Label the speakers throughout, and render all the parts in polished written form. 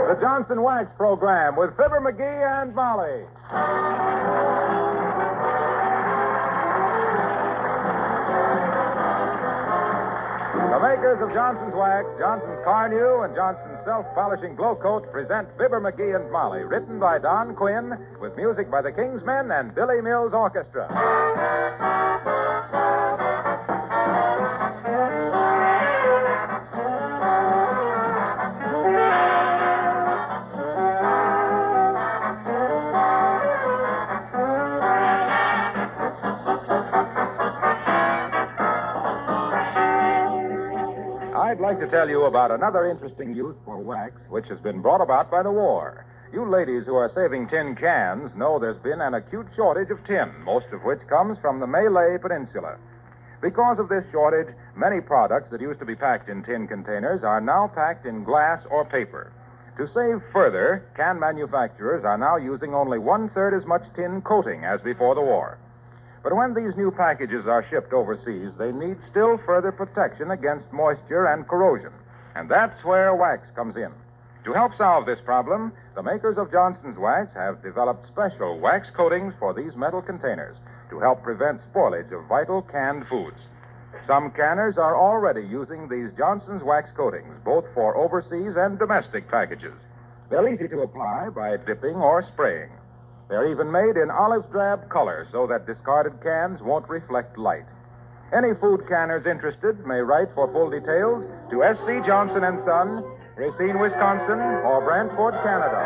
Speaker 1: The Johnson Wax Program with Fibber, McGee, and Molly. The makers of Johnson's Wax, Johnson's Carnew, and Johnson's Self-Polishing Glow Coat present Fibber, McGee, and Molly, written by Don Quinn, with music by the Kingsmen and Billy Mills Orchestra. I'd like to tell you about another interesting use for wax, which has been brought about by the war. You ladies who are saving tin cans know there's been an acute shortage of tin, most of which comes from the Malay Peninsula. Because of this shortage, many products that used to be packed in tin containers are now packed in glass or paper. To save further, can manufacturers are now using only one-third as much tin coating as before the war. But when these new packages are shipped overseas, they need still further protection against moisture and corrosion. And that's where wax comes in. To help solve this problem, the makers of Johnson's Wax have developed special wax coatings for these metal containers to help prevent spoilage of vital canned foods. Some canners are already using these Johnson's Wax coatings, both for overseas and domestic packages. They're easy to apply by dipping or spraying. They're even made in olive drab color so that discarded cans won't reflect light. Any food canners interested may write for full details to S.C. Johnson & Son, Racine, Wisconsin, or Brantford, Canada.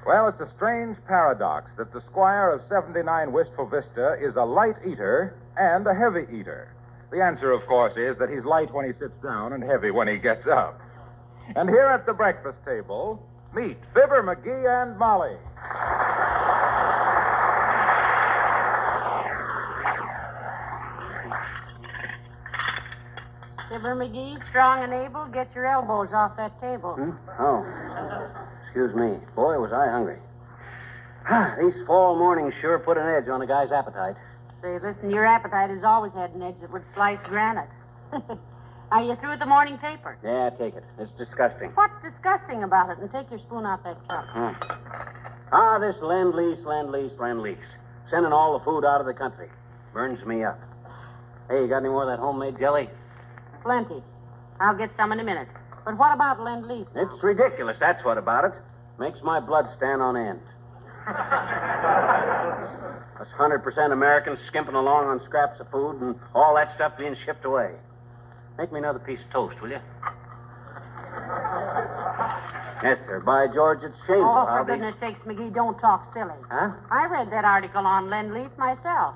Speaker 1: Well, it's a strange paradox that the squire of 79 Wistful Vista is a light eater and a heavy eater. The answer, of course, is that he's light when he sits down and heavy when he gets up. And here at the breakfast table, meet Fibber, McGee, and Molly.
Speaker 2: Fibber, McGee, strong and able, get your elbows off that table.
Speaker 3: Oh. Excuse me. Boy, was I hungry. These fall mornings sure put an edge on a guy's appetite.
Speaker 2: Say, listen, your appetite has always had an edge that would slice granite. Are you through with the morning paper?
Speaker 3: Yeah, take it. It's disgusting.
Speaker 2: What's disgusting about it? And take your spoon out that cup.
Speaker 3: This lend-lease. Sending all the food out of the country. Burns me up. Hey, you got any more of that homemade jelly?
Speaker 2: Plenty. I'll get some in a minute. But what about Lend-Lease now?
Speaker 3: It's ridiculous, that's what about it. Makes my blood stand on end. Us 100% Americans skimping along on scraps of food and all that stuff being shipped away. Make me another piece of toast, will you? Yes, sir. By George, it's shameful.
Speaker 2: Oh, for goodness sakes, McGee, don't talk silly.
Speaker 3: Huh?
Speaker 2: I read that article on Lend-Lease myself.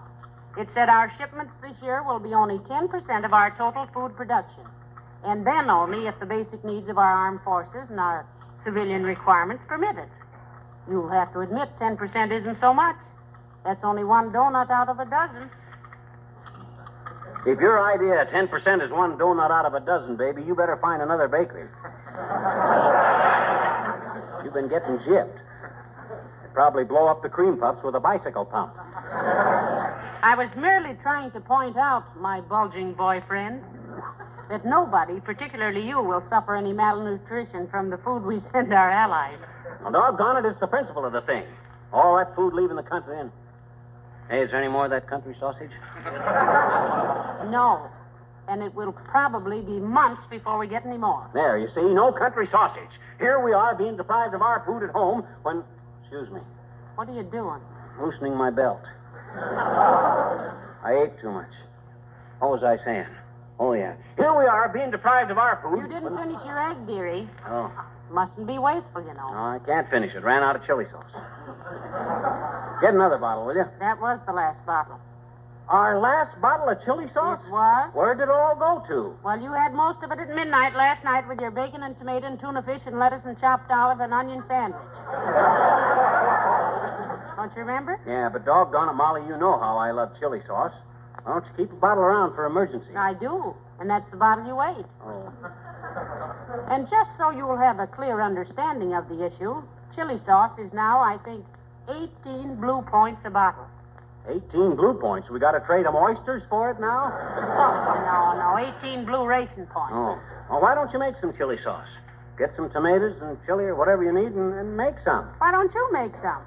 Speaker 2: It said our shipments this year will be only 10% of our total food production. And then only if the basic needs of our armed forces and our civilian requirements permit it. You'll have to admit 10% isn't so much. That's only one donut out of a dozen.
Speaker 3: If your idea 10% is one donut out of a dozen, baby, you better find another bakery. You've been getting gypped. You'd probably blow up the cream puffs with a bicycle pump.
Speaker 2: I was merely trying to point out, my bulging boyfriend, that nobody, particularly you, will suffer any malnutrition from the food we send our allies.
Speaker 3: Well, doggone it, it's the principle of the thing. All that food leaving the country and... Hey, is there any more of that country sausage?
Speaker 2: No. And it will probably be months before we get any more.
Speaker 3: There, you see, no country sausage. Here we are being deprived of our food at home when... Excuse me.
Speaker 2: What are you doing?
Speaker 3: Loosening my belt. I ate too much. What was I saying? Oh, yeah. Here we are being deprived of our food.
Speaker 2: You didn't finish your egg, dearie.
Speaker 3: Oh.
Speaker 2: Mustn't be wasteful, you know.
Speaker 3: No, I can't finish it. Ran out of chili sauce. Get another bottle, will you?
Speaker 2: That was the last bottle.
Speaker 3: Our last bottle of chili sauce?
Speaker 2: It was?
Speaker 3: Where did it all go to?
Speaker 2: Well, you had most of it at midnight last night with your bacon and tomato and tuna fish and lettuce and chopped olive and onion sandwich. Don't you remember?
Speaker 3: Yeah, but doggone it, Molly, you know how I love chili sauce. Why don't you keep a bottle around for emergencies?
Speaker 2: I do, and that's the bottle you ate.
Speaker 3: Oh.
Speaker 2: And just so you'll have a clear understanding of the issue, chili sauce is now, I think, 18 blue points a bottle.
Speaker 3: 18 blue points. We got to trade them oysters for it now?
Speaker 2: No, 18 blue racing points.
Speaker 3: Oh. Well, why don't you make some chili sauce? Get some tomatoes and chili or whatever you need and make some.
Speaker 2: Why don't you make some?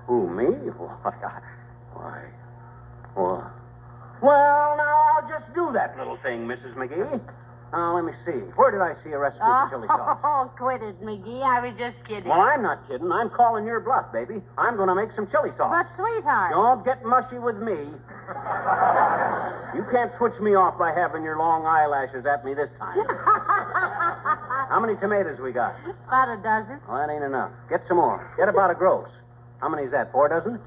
Speaker 3: Who, me? Why? Well, now I'll just do that little thing, Mrs. McGee. Now, let me see. Where did I see a recipe for chili sauce?
Speaker 2: Oh, quit it, McGee. I was just kidding.
Speaker 3: Well, I'm not kidding. I'm calling your bluff, baby. I'm going to make some chili sauce.
Speaker 2: But, sweetheart.
Speaker 3: Don't get mushy with me. You can't switch me off by having your long eyelashes at me this time. How many tomatoes we got?
Speaker 2: About a dozen.
Speaker 3: Well, that ain't enough. Get some more. Get about a gross. How many is that, 4 dozen?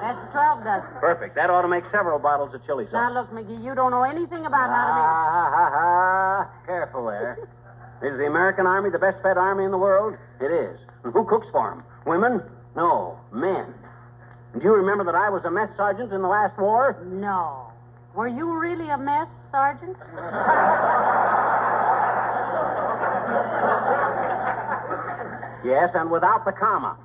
Speaker 2: That's 12 dozen.
Speaker 3: Perfect. That ought to make several bottles of chili sauce.
Speaker 2: Now, look, McGee, you don't know anything about how
Speaker 3: Careful there. Is the American Army the best fed army in the world? It is. And who cooks for them? Women? No, men. And do you remember that I was a mess sergeant in the last war?
Speaker 2: to make... No. Were you really a mess, Sergeant?
Speaker 3: Yes, and without the comma.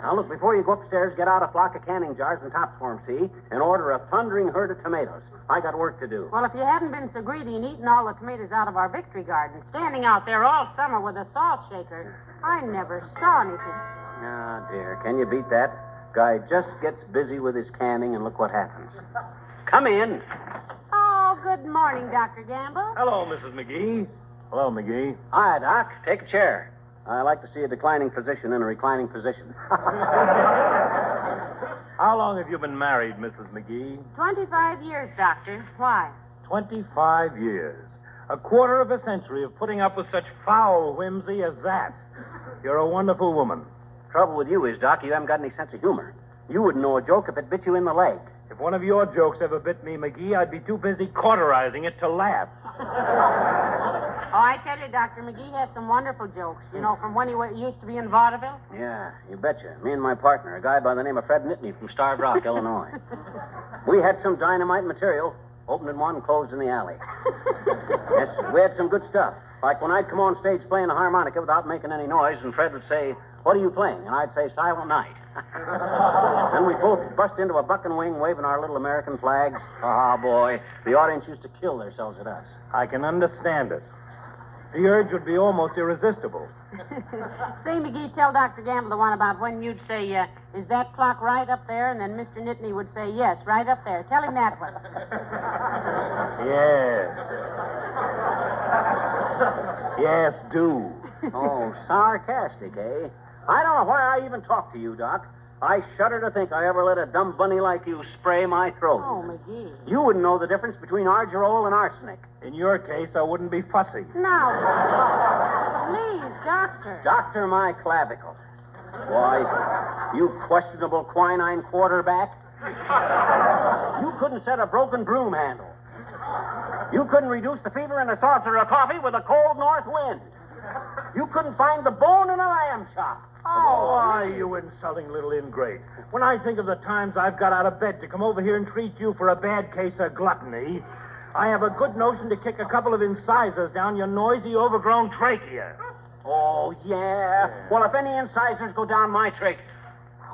Speaker 3: Now, look, before you go upstairs, get out a flock of canning jars and tops for 'em, see? And order a thundering herd of tomatoes. I got work to do.
Speaker 2: Well, if you hadn't been so greedy and eaten all the tomatoes out of our victory garden, standing out there all summer with a salt shaker, I never saw anything.
Speaker 3: Ah, dear, can you beat that? Guy just gets busy with his canning, and look what happens. Come in.
Speaker 2: Oh, good morning, Dr. Gamble.
Speaker 1: Hello, Mrs. McGee. Hello, McGee.
Speaker 3: Hi, Doc. Take a chair. I like to see a declining physician in a reclining position.
Speaker 1: How long have you been married, Mrs. McGee?
Speaker 2: 25 years, Doctor. Why?
Speaker 1: 25 years. A quarter of a century of putting up with such foul whimsy as that. You're a wonderful woman.
Speaker 3: Trouble with you is, Doc, you haven't got any sense of humor. You wouldn't know a joke if it bit you in the leg.
Speaker 1: If one of your jokes ever bit me, McGee, I'd be too busy cauterizing it to laugh.
Speaker 2: Oh, I tell you, Dr. McGee has some wonderful jokes. You know, from when he used to be in vaudeville.
Speaker 3: Yeah, you betcha. Me and my partner, a guy by the name of Fred Nittany from Starved Rock, Illinois. We had some dynamite material. Opened in one and closed in the alley. Yes, we had some good stuff. Like when I'd come on stage playing the harmonica without making any noise, and Fred would say, "What are you playing?" And I'd say, "Silent Night." Then we both bust into a buck and wing waving our little American flags. Ah, boy, the audience used to kill themselves at us.
Speaker 1: I can understand it. The urge would be almost irresistible.
Speaker 2: Say, McGee, tell Dr. Gamble the one about when you'd say, is that clock right up there? And then Mr. Nittany would say, yes, right up there. Tell him that one.
Speaker 1: Yes. Yes, do.
Speaker 3: Oh, sarcastic, eh? I don't know why I even talk to you, Doc. I shudder to think I ever let a dumb bunny like you spray my throat.
Speaker 2: Oh, McGee.
Speaker 3: You wouldn't know the difference between argyro and arsenic.
Speaker 1: In your case, I wouldn't be fussy.
Speaker 2: Now, please, Doctor.
Speaker 3: Doctor, my clavicle. Why, you questionable quinine quarterback. You couldn't set a broken broom handle. You couldn't reduce the fever in a saucer of coffee with a cold north wind. You couldn't find the bone in a lamb chop.
Speaker 1: Oh, why, you insulting little ingrate. When I think of the times I've got out of bed to come over here and treat you for a bad case of gluttony, I have a good notion to kick a couple of incisors down your noisy, overgrown trachea.
Speaker 3: Oh, yeah? Well, if any incisors go down my trachea...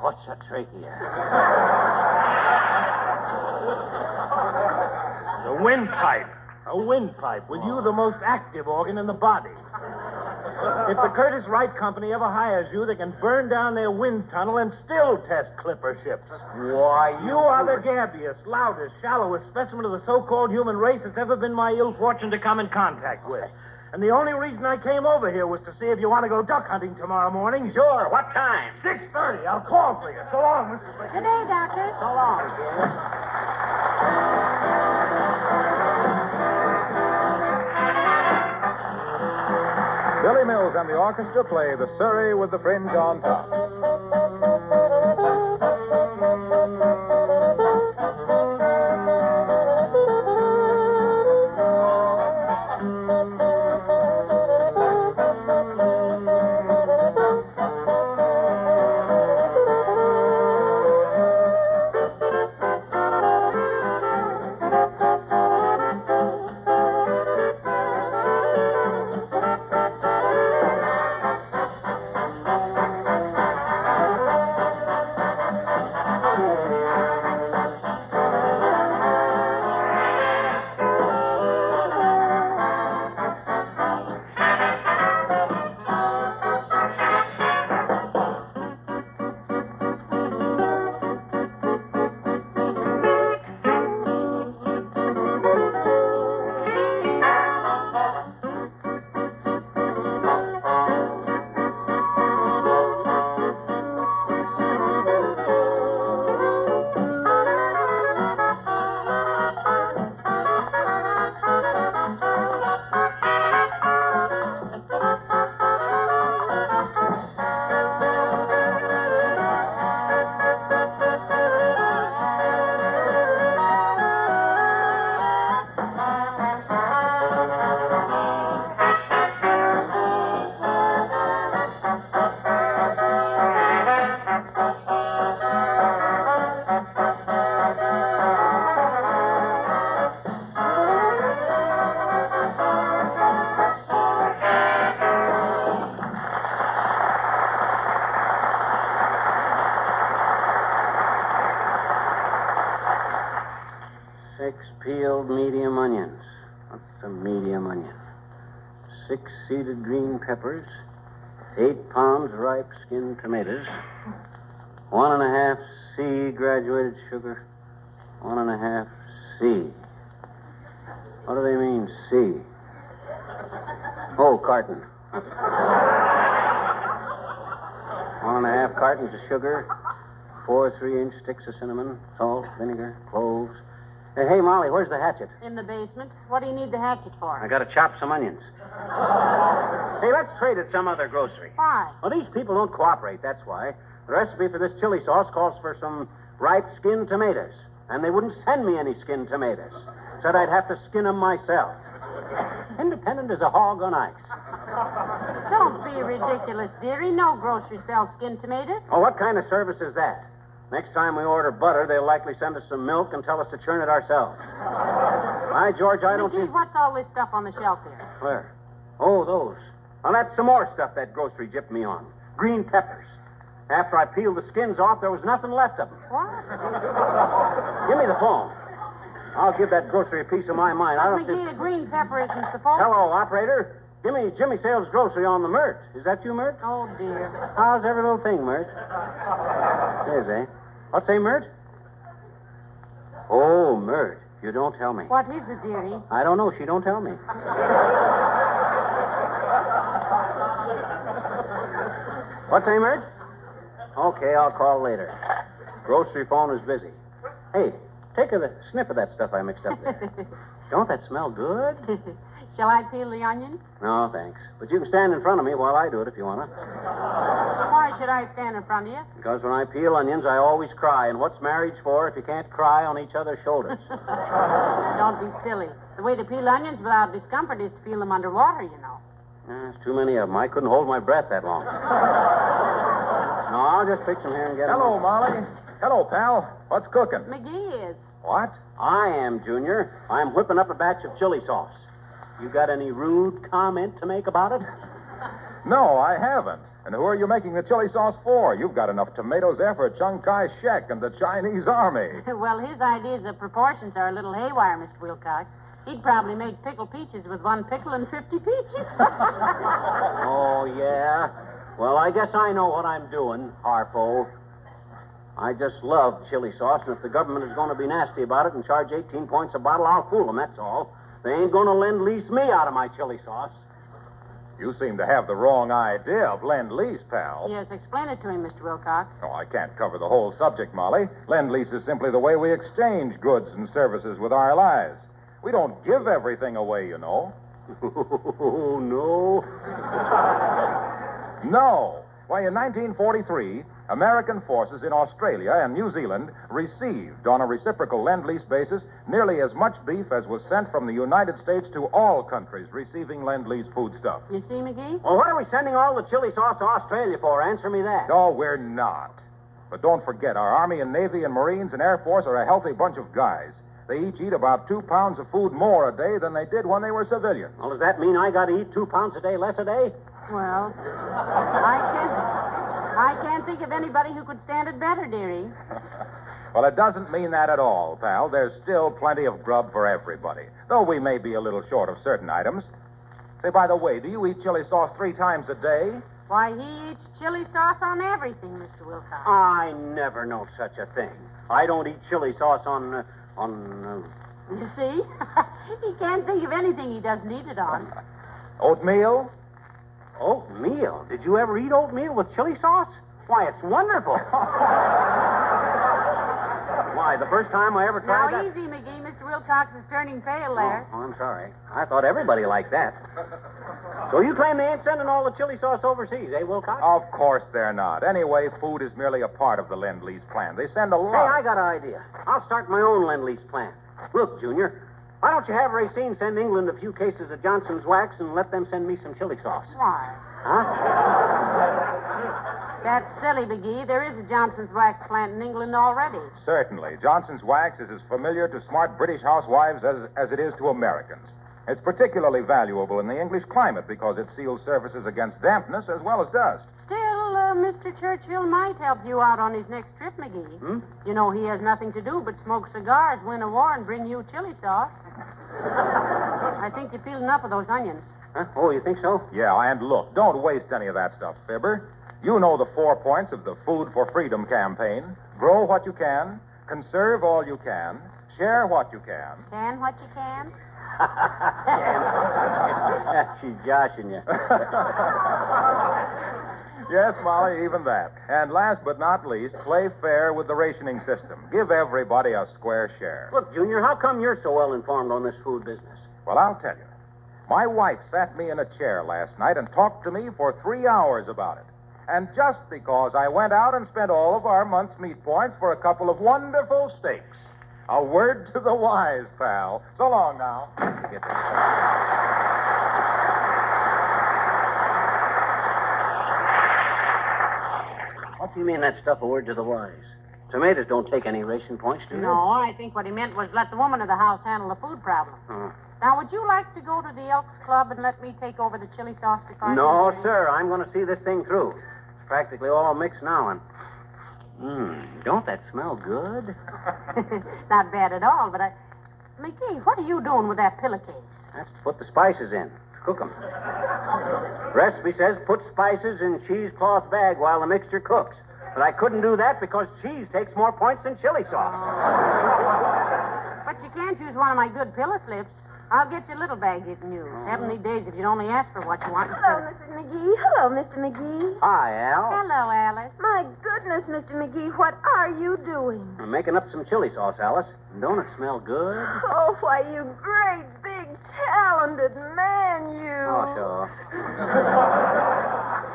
Speaker 3: What's a trachea?
Speaker 1: The windpipe. A windpipe, with you the most active organ in the body. If the Curtis Wright Company ever hires you, they can burn down their wind tunnel and still test clipper ships.
Speaker 3: Why,
Speaker 1: You are the gabbiest, loudest, shallowest specimen of the so-called human race that's ever been my ill fortune to come in contact with. And the only reason I came over here was to see if you want to go duck hunting tomorrow morning.
Speaker 3: Sure, what time?
Speaker 1: 6:30. I'll call for you. So long, Mrs. McGee.
Speaker 2: Good day, Doctor.
Speaker 3: So long, dear.
Speaker 1: Billy Mills and the orchestra play the Surrey with the Fringe on Top.
Speaker 3: 6 seeded green peppers, 8 pounds ripe skinned tomatoes, 1.5 C graduated sugar, 1.5 C. What do they mean, C? Oh, carton. 1.5 cartons of sugar, 4 3-inch sticks of cinnamon, salt, vinegar, cloves. Hey, Molly, where's the hatchet?
Speaker 2: In the basement. What do you need the hatchet for?
Speaker 3: I gotta chop some onions. Hey, let's trade at some other grocery.
Speaker 2: Why?
Speaker 3: Well, these people don't cooperate, that's why. The recipe for this chili sauce calls for some ripe skinned tomatoes. And they wouldn't send me any skinned tomatoes. Said I'd have to skin them myself. Independent as a hog on ice.
Speaker 2: Don't be ridiculous, dearie. No grocery sells skinned tomatoes.
Speaker 3: Oh, what kind of service is that? Next time we order butter, they'll likely send us some milk and tell us to churn it ourselves. By George, I don't
Speaker 2: McGee,
Speaker 3: think...
Speaker 2: what's all this stuff on the shelf here?
Speaker 3: Where? Oh, those. Well, that's some more stuff that grocery gypped me on. Green peppers. After I peeled the skins off, there was nothing left of them.
Speaker 2: What?
Speaker 3: Give me the phone. I'll give that grocery a piece of my mind. I don't
Speaker 2: McGee, a green pepper isn't supposed...
Speaker 3: Hello, operator. Give me Jimmy Sales Grocery on the Mert. Is that you, Mert?
Speaker 2: Oh, dear.
Speaker 3: How's every little thing, Mert? Is, eh? What's a Mert? Oh, Mert. You don't tell me.
Speaker 2: What is it, dearie?
Speaker 3: I don't know. She don't tell me. What's a Mert? Okay, I'll call later. Grocery phone is busy. Hey, take a sniff of that stuff I mixed up there. Don't that smell good?
Speaker 2: Shall I peel the onions?
Speaker 3: No, thanks. But you can stand in front of me while I do it if you want to.
Speaker 2: Why should I stand in front of you?
Speaker 3: Because when I peel onions, I always cry. And what's marriage for if you can't cry on each other's shoulders?
Speaker 2: Don't be silly. The way to peel onions without discomfort is to peel them underwater, you know.
Speaker 3: There's too many of them. I couldn't hold my breath that long. No, I'll just fix them here and get them.
Speaker 1: Hello, Molly. Hello, pal. What's cooking?
Speaker 2: McGee is.
Speaker 1: What?
Speaker 3: I am, Junior. I'm whipping up a batch of chili sauce. You got any rude comment to make about it?
Speaker 1: No, I haven't. And who are you making the chili sauce for? You've got enough tomatoes there for Chiang Kai-shek and the Chinese army.
Speaker 2: Well, his ideas of proportions are a little haywire, Mr. Wilcox. He'd probably make pickled peaches with 1 pickle and 50 peaches.
Speaker 3: Oh, yeah? Well, I guess I know what I'm doing, Harpo. I just love chili sauce, and if the government is going to be nasty about it and charge 18 points a bottle, I'll fool them, that's all. They ain't going to lend-lease me out of my chili sauce.
Speaker 1: You seem to have the wrong idea of lend-lease, pal.
Speaker 2: Yes, explain it to him, Mr. Wilcox.
Speaker 1: Oh, I can't cover the whole subject, Molly. Lend-lease is simply the way we exchange goods and services with our lives. We don't give everything away, you know.
Speaker 3: Oh, no.
Speaker 1: No. Why, in 1943, American forces in Australia and New Zealand received, on a reciprocal lend-lease basis, nearly as much beef as was sent from the United States to all countries receiving lend-lease foodstuff.
Speaker 2: You see, McGee?
Speaker 3: Well, what are we sending all the chili sauce to Australia for? Answer me that.
Speaker 1: No, we're not. But don't forget, our Army and Navy and Marines and Air Force are a healthy bunch of guys. They each eat about 2 pounds of food more a day than they did when they were civilians.
Speaker 3: Well, does that mean I got to eat 2 pounds a day less a day?
Speaker 2: Well, I can't think of anybody who could stand it better, dearie.
Speaker 1: Well, it doesn't mean that at all, pal. There's still plenty of grub for everybody, though we may be a little short of certain items. Say, by the way, do you eat chili sauce 3 times a day?
Speaker 2: Why, he eats chili sauce on everything, Mr. Wilcox.
Speaker 3: I never know such a thing. I don't eat chili sauce on
Speaker 2: You see? He can't think of anything he doesn't eat it on.
Speaker 1: Oatmeal?
Speaker 3: Oatmeal. Did you ever eat oatmeal with chili sauce? Why, it's wonderful. Why, the first time I ever tried
Speaker 2: Now,
Speaker 3: that...
Speaker 2: easy, McGee. Mr. Wilcox is turning pale there.
Speaker 3: Oh, I'm sorry. I thought everybody liked that. So you claim they ain't sending all the chili sauce overseas, eh, Wilcox?
Speaker 1: Of course they're not. Anyway, food is merely a part of the Lend-Lease plan. They send a lot.
Speaker 3: Hey, I got an idea. I'll start my own Lend-Lease plan. Look, Junior, why don't you have Racine send England a few cases of Johnson's wax and let them send me some chili sauce?
Speaker 2: Why?
Speaker 3: Huh?
Speaker 2: That's silly, McGee. There is a Johnson's wax plant in England already.
Speaker 1: Certainly. Johnson's wax is as familiar to smart British housewives as it is to Americans. It's particularly valuable in the English climate because it seals surfaces against dampness as well as dust.
Speaker 2: Still, Mr. Churchill might help you out on his next trip, McGee.
Speaker 3: Hmm?
Speaker 2: You know, he has nothing to do but smoke cigars, win a war, and bring you chili sauce. I think you peeled enough of those onions.
Speaker 3: Huh? Oh, you think so?
Speaker 1: Yeah, and look, don't waste any of that stuff, Fibber. You know the 4 points of the Food for Freedom campaign. Grow what you can, conserve all you can, share what you can.
Speaker 2: Can what you can?
Speaker 3: She's joshing you.
Speaker 1: Yes, Molly, even that. And last but not least, play fair with the rationing system. Give everybody a square share.
Speaker 3: Look, Junior, how come you're so well informed on this food business?
Speaker 1: Well, I'll tell you. My wife sat me in a chair last night and talked to me for 3 hours about it. And just because I went out and spent all of our month's meat points for a couple of wonderful steaks. A word to the wise, pal. So long now. Get this.
Speaker 3: What do you mean that stuff, a word to the wise? Tomatoes don't take any ration points, do they?
Speaker 2: No, I think what he meant was let the woman of the house handle the food problem. Now, would you like to go to the Elks Club and let me take over the chili sauce department?
Speaker 3: No, sir. I'm going to see this thing through. It's practically all mixed now, and... don't that smell good?
Speaker 2: Not bad at all, but McGee, what are you doing with that pillowcase?
Speaker 3: That's to put the spices in. Cook them. Recipe says put spices in cheesecloth bag while the mixture cooks. But I couldn't do that because cheese takes more points than chili sauce.
Speaker 2: But you can't use one of my good pillow slips. I'll get you a little bag you can use. 70 days if you'd only ask for what you want.
Speaker 4: Hello, Mrs. McGee. Hello, Mr. McGee.
Speaker 3: Hi, Al.
Speaker 2: Hello, Alice.
Speaker 4: My goodness, Mr. McGee, what are you doing?
Speaker 3: I'm making up some chili sauce, Alice. Don't it smell good?
Speaker 4: Oh, why, you great, big, talented man, you.
Speaker 3: Oh, sure.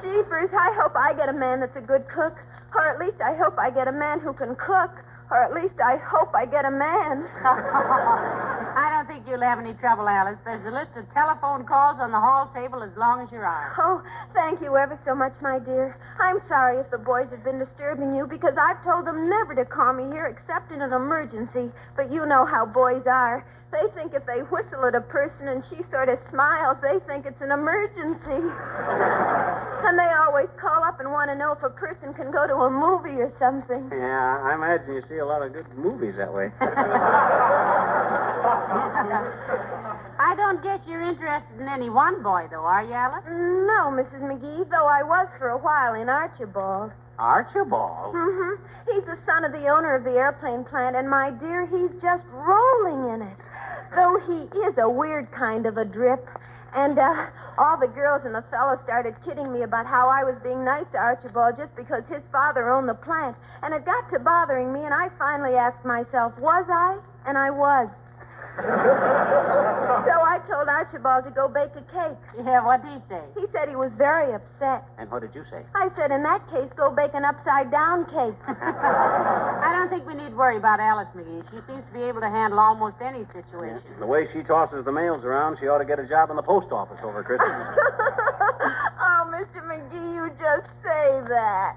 Speaker 4: Jeepers, I hope I get a man that's a good cook. Or at least I hope I get a man who can cook. Or at least I hope I get a man.
Speaker 2: I don't think you'll have any trouble, Alice. There's a list of telephone calls on the hall table as long as your arm.
Speaker 4: Oh, thank you ever so much, my dear. I'm sorry if the boys have been disturbing you because I've told them never to call me here except in an emergency. But you know how boys are. They think if they whistle at a person and she sort of smiles, they think it's an emergency. And they always call up and want to know if a person can go to a movie or something.
Speaker 3: Yeah, I imagine you see a lot of good movies that way.
Speaker 2: I don't guess you're interested in any one boy, though, are you, Alice?
Speaker 4: No, Mrs. McGee, though I was for a while in Archibald.
Speaker 3: Archibald?
Speaker 4: Mm-hmm. He's the son of the owner of the airplane plant, and my dear, he's just rolling in it. Though he is a weird kind of a drip. And all the girls and the fellows started kidding me about how I was being nice to Archibald just because his father owned the plant. And it got to bothering me, and I finally asked myself, was I? And I was. So I told Archibald to go bake a cake.
Speaker 2: Yeah, what'd he say?
Speaker 4: He said he was very upset.
Speaker 3: And what did you say?
Speaker 4: I said, in that case, go bake an upside-down cake.
Speaker 2: I don't think we need worry about Alice, McGee. She seems to be able to handle almost any situation.
Speaker 3: The way she tosses the mails around, she ought to get a job in the post office over Christmas.
Speaker 4: Oh, Mr. McGee, you just say that.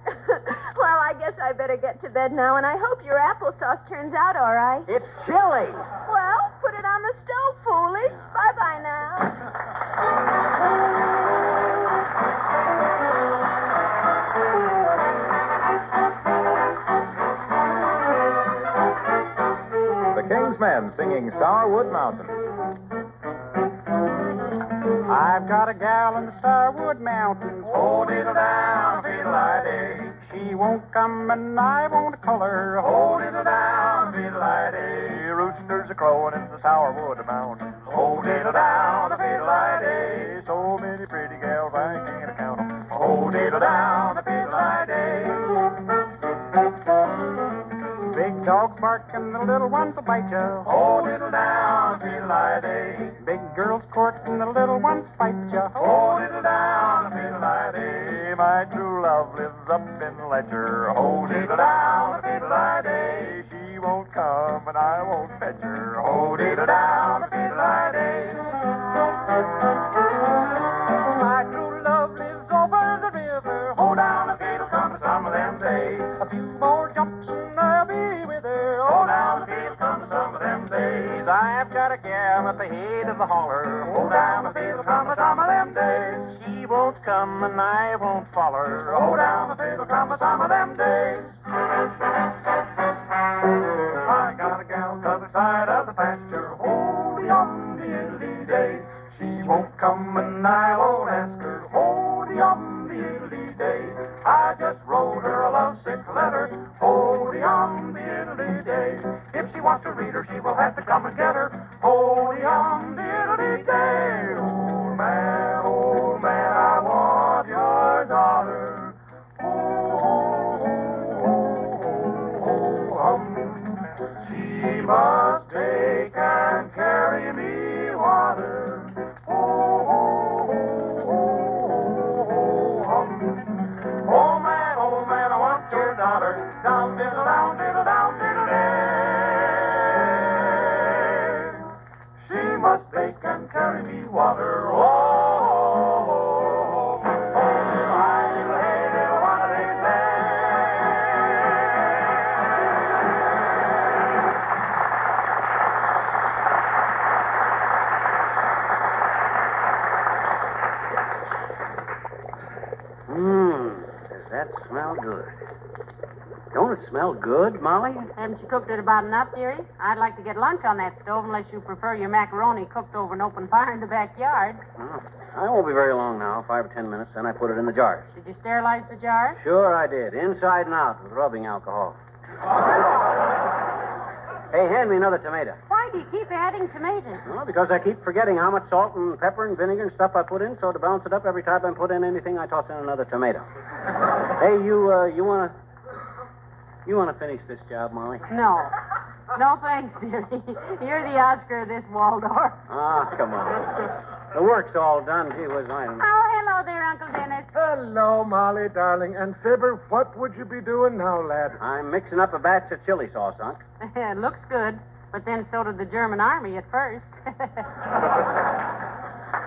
Speaker 4: Well, I guess I better get to bed now, and I hope your applesauce turns out all right.
Speaker 3: It's chilly.
Speaker 4: Well, put it on the stove, foolish. Bye-bye now.
Speaker 1: The King's Men singing Sourwood Mountain.
Speaker 5: I've got a gal in the Sourwood Mountains.
Speaker 1: Oh, diddle down, fiddle-I-day.
Speaker 5: She won't come and I won't call her.
Speaker 1: Oh, diddle down, fiddle-I-day.
Speaker 5: Roosters are crowing in the Sourwood Mountains.
Speaker 1: Oh, diddle down, fiddle-I-day.
Speaker 5: So many pretty gals I can't count 'em.
Speaker 1: Oh, diddle down, fiddle-I-day.
Speaker 5: Big dogs bark and the little ones will bite ya.
Speaker 1: Oh, diddle down, fiddle-I-day.
Speaker 5: Big girls court and the little ones fight ya.
Speaker 1: Oh, diddle down, fiddle-I-day.
Speaker 5: My true love lives up in Ledger.
Speaker 1: Oh, diddle down, fiddle-I-day.
Speaker 5: She won't come and I won't fetch her.
Speaker 1: Oh, diddle down, fiddle-I-day.
Speaker 5: My true love lives over the river.
Speaker 1: Oh, down the fiddle come some of them days.
Speaker 5: A few more jumps and I'll be with her.
Speaker 1: Oh, down the fiddle come some of them days.
Speaker 5: I've got a gal at the head of the holler.
Speaker 1: Oh, down the fiddle come some of them days.
Speaker 5: She won't come and I won't follow her.
Speaker 1: Oh, down the fiddle come some of them days. I got a gal t'other side of the pasture. Oh, beyond the Italy days.
Speaker 5: She won't come and I
Speaker 1: I'll old ask her, oh-de-yum, diddly-day. I just wrote her a lovesick letter, oh-de-yum, diddly-day. If she wants to read her, she will have to come and get her, oh-de-yum, diddly-day. Old man, I want your daughter. She must take and carry me water. Oh man, I want your daughter. Down, diddle, down, diddle, down, diddle, day. She must bake and carry me water.
Speaker 3: Does that smell good? Don't it smell good, Molly?
Speaker 2: Haven't you cooked it about enough, dearie? I'd like to get lunch on that stove unless you prefer your macaroni cooked over an open fire in the backyard.
Speaker 3: Oh, I won't be very long now, 5 or 10 minutes, then I put it in the jars.
Speaker 2: Did you sterilize the jars?
Speaker 3: Sure I did, inside and out with rubbing alcohol. Hey, hand me another tomato.
Speaker 2: Why do you keep adding tomatoes?
Speaker 3: Well, because I keep forgetting how much salt and pepper and vinegar and stuff I put in, so to balance it up, every time I put in anything, I toss in another tomato. Hey, you wanna finish this job, Molly?
Speaker 2: No. No thanks, dearie. You're the Oscar of this Waldorf.
Speaker 3: Ah, come on. The work's all done. Gee whiz, I don't...
Speaker 2: Oh, hello there, Uncle Dennis.
Speaker 5: Hello, Molly, darling. And Fibber, what would you be doing now, lad?
Speaker 3: I'm mixing up a batch of chili sauce, Unc.
Speaker 2: It looks good, but then so did the German army at first.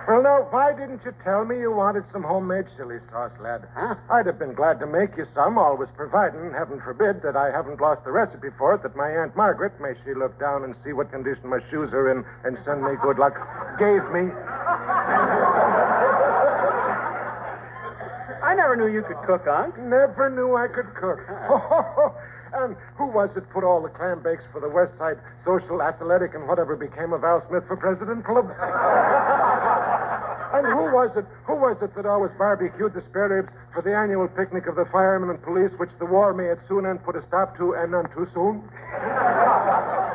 Speaker 5: Well, now, why didn't you tell me you wanted some homemade chili sauce, lad?
Speaker 3: Huh?
Speaker 5: I'd have been glad to make you some, always providing, heaven forbid, that I haven't lost the recipe for it, that my Aunt Margaret, may she look down and see what condition my shoes are in and send me good luck, gave me.
Speaker 3: I never knew you could cook, Unc.
Speaker 5: Never knew I could cook. And who was it put all the clam bakes for the West Side Social, Athletic, and whatever became of Al Smith for President Club? And who was it that always barbecued the spare ribs for the annual picnic of the firemen and police, which the war may at soon end put a stop to, and none too soon?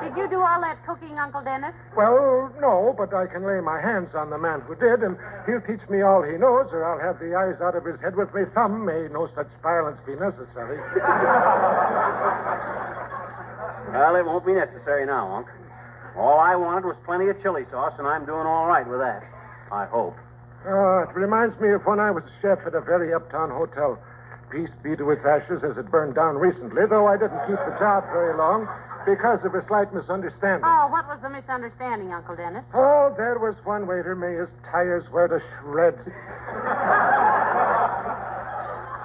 Speaker 2: Did you do all that cooking, Uncle Dennis?
Speaker 5: Well, no, but I can lay my hands on the man who did, and he'll teach me all he knows, or I'll have the eyes out of his head with my thumb. May no such violence be necessary.
Speaker 3: Well, it won't be necessary now, Unc. All I wanted was plenty of chili sauce, and I'm doing all right with that. I hope.
Speaker 5: It reminds me of when I was a chef at a very uptown hotel. Peace be to its ashes, as it burned down recently, though I didn't keep the job very long because of a slight misunderstanding.
Speaker 2: Oh, what was the misunderstanding, Uncle Dennis?
Speaker 5: Oh, there was one waiter, may his tires wear to shreds.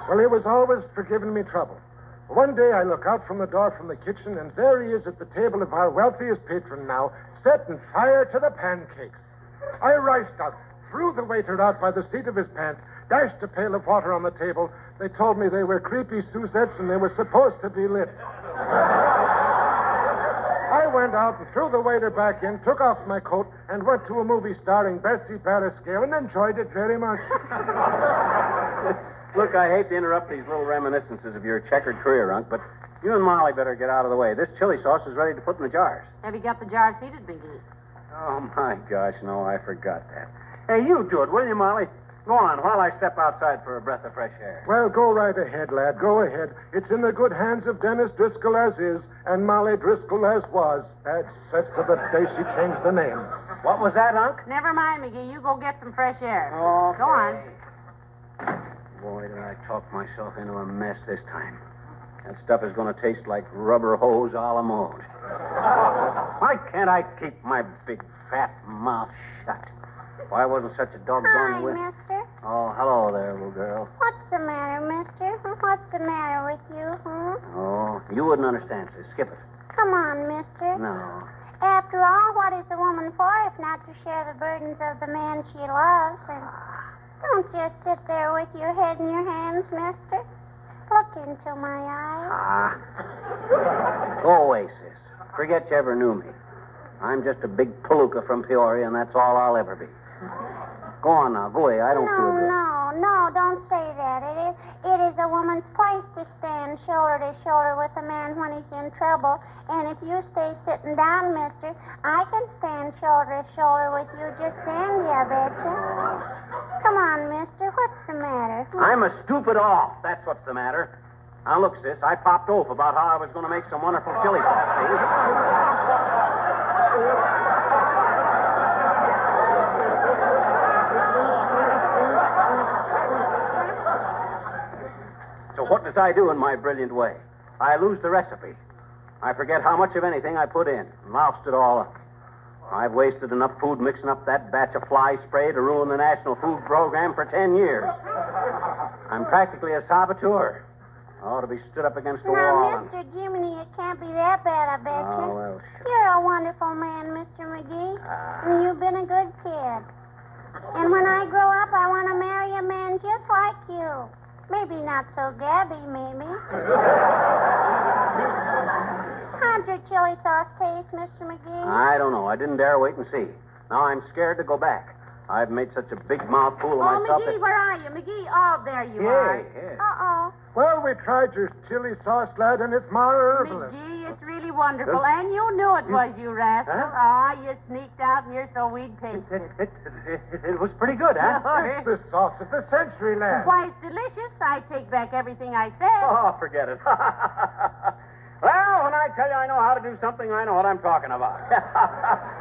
Speaker 5: Well, he was always for giving me trouble. One day I look out from the door from the kitchen, and there he is at the table of our wealthiest patron now, setting fire to the pancakes. I raced out, threw the waiter out by the seat of his pants, dashed a pail of water on the table. They told me they were creepy Suzettes and they were supposed to be lit. I went out and threw the waiter back in, took off my coat, and went to a movie starring Bessie Barriscale and enjoyed it very much.
Speaker 3: Look, I hate to interrupt these little reminiscences of your checkered career, Unc, but you and Molly better get out of the way. This chili sauce is ready to put in the jars.
Speaker 2: Have you got the jars heated, McGee?
Speaker 3: Oh, my gosh, no, I forgot that. Hey, you do it, will you, Molly? Go on, while I step outside for a breath of fresh air.
Speaker 5: Well, go right ahead, lad. Go ahead. It's in the good hands of Dennis Driscoll as is, and Molly Driscoll as was. That's to the day she changed the name.
Speaker 3: What was that, Unc?
Speaker 2: Never mind, McGee. You go get some fresh air.
Speaker 3: Okay.
Speaker 2: Go on.
Speaker 3: Boy, did I talk myself into a mess this time. That stuff is going to taste like rubber hose a la mode. Why can't I keep my big fat mouth shut? Why wasn't such a doggone
Speaker 6: Hi, mister.
Speaker 3: Oh, hello there, little girl.
Speaker 6: What's the matter, mister? What's the matter with you,
Speaker 3: Oh, you wouldn't understand, so skip it.
Speaker 6: Come on, mister.
Speaker 3: No.
Speaker 6: After all, what is a woman for if not to share the burdens of the man she loves? And don't just sit there with your head in your hands, mister. Look into my eyes.
Speaker 3: Go away, sis. Forget you ever knew me. I'm just a big palooka from Peoria, and that's all I'll ever be. Go on now. Go away. I don't feel good.
Speaker 6: No, don't say that. It is a woman's place to stand shoulder to shoulder with a man when he's in trouble. And if you stay sitting down, mister, I can stand shoulder to shoulder with you just dandy, I betcha. Come on, mister. What's the matter?
Speaker 3: I'm a stupid off. That's what's the matter. Now, look, sis, I popped off about how I was going to make some wonderful chili sauce. So what does I do in my brilliant way? I lose the recipe. I forget how much of anything I put in. Loused it all up. I've wasted enough food mixing up that batch of fly spray to ruin the National Food Program for 10 years. I'm practically a saboteur. I ought to be stood up against the wall.
Speaker 6: Now, Mr. Jiminy, it can't be that bad, I betcha.
Speaker 3: Oh, well, sure.
Speaker 6: You're a wonderful man, Mr. McGee. And you've been a good kid. And when I grow up, I want to marry a man just like you. Maybe not so gabby, maybe. How'd your chili sauce taste, Mr. McGee?
Speaker 3: I don't know. I didn't dare wait and see. Now I'm scared to go back. I've made such a big mouthful of myself.
Speaker 2: McGee, where are you? McGee, oh, there you are.
Speaker 3: Yeah.
Speaker 6: Uh-oh.
Speaker 5: Well, we tried your chili sauce, lad, and it's marvelous.
Speaker 2: McGee, it's really wonderful. And you knew it was, you rascal.
Speaker 3: Huh?
Speaker 2: Oh, you sneaked out here so we'd taste it.
Speaker 3: It was pretty good, huh?
Speaker 5: It's the sauce of the century, lad.
Speaker 2: Why, it's delicious. I take back everything I said.
Speaker 3: Oh, forget it. Well, when I tell you I know how to do something, I know what I'm talking about.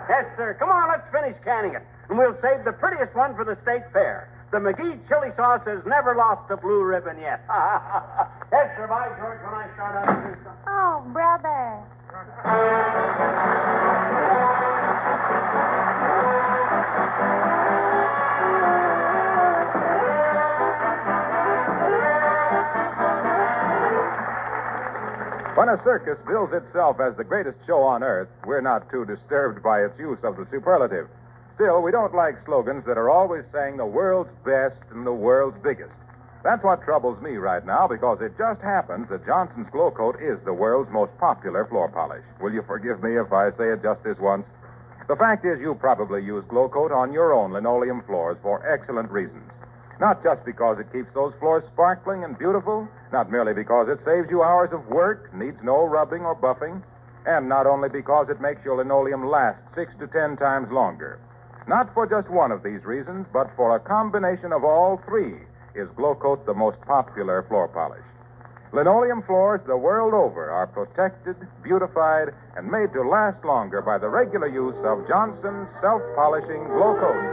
Speaker 3: Yes, sir. Come on, let's finish canning it. And we'll save the prettiest one for the state fair. The McGee chili sauce has never lost a blue ribbon yet. Yes, sir. By George, when I start out to do something.
Speaker 6: Oh, brother.
Speaker 1: When a circus bills itself as the greatest show on earth, we're not too disturbed by its use of the superlative. Still, we don't like slogans that are always saying the world's best and the world's biggest. That's what troubles me right now, because it just happens that Johnson's Glow Coat is the world's most popular floor polish. Will you forgive me if I say it just this once? The fact is, you probably use Glow Coat on your own linoleum floors for excellent reasons. Not just because it keeps those floors sparkling and beautiful, not merely because it saves you hours of work, needs no rubbing or buffing, and not only because it makes your linoleum last 6 to 10 times longer. Not for just one of these reasons, but for a combination of all three is Glow Coat the most popular floor polish. Linoleum floors the world over are protected, beautified, and made to last longer by the regular use of Johnson's self-polishing Glow Coat.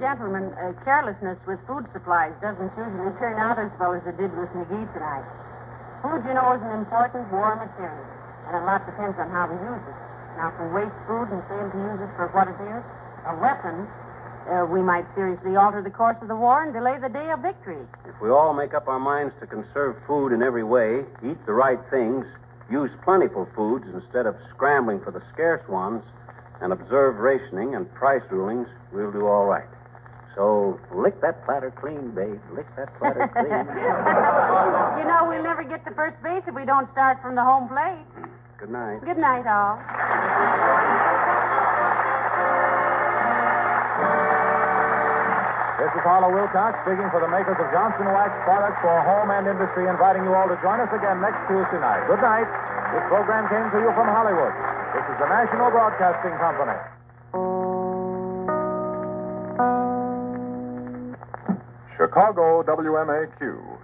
Speaker 2: Gentlemen, carelessness with food supplies doesn't usually turn out as well as it did with McGee tonight. Food, you know, is an important war material, and a lot depends on how we use it. Now, if we waste food and fail to use it for what it is, a weapon, we might seriously alter the course of the war and delay the day of victory.
Speaker 3: If we all make up our minds to conserve food in every way, eat the right things, use plentiful foods instead of scrambling for the scarce ones, and observe rationing and price rulings, we'll do all right. So, lick that platter clean, babe. Lick that platter clean.
Speaker 2: You know, we'll never get to first base if we don't start from the home plate.
Speaker 3: Good night.
Speaker 2: Good night, all.
Speaker 1: This is Harlow Wilcox speaking for the makers of Johnson Wax products for home and industry, inviting you all to join us again next Tuesday night. Good night. This program came to you from Hollywood. This is the National Broadcasting Company. Chicago WMAQ.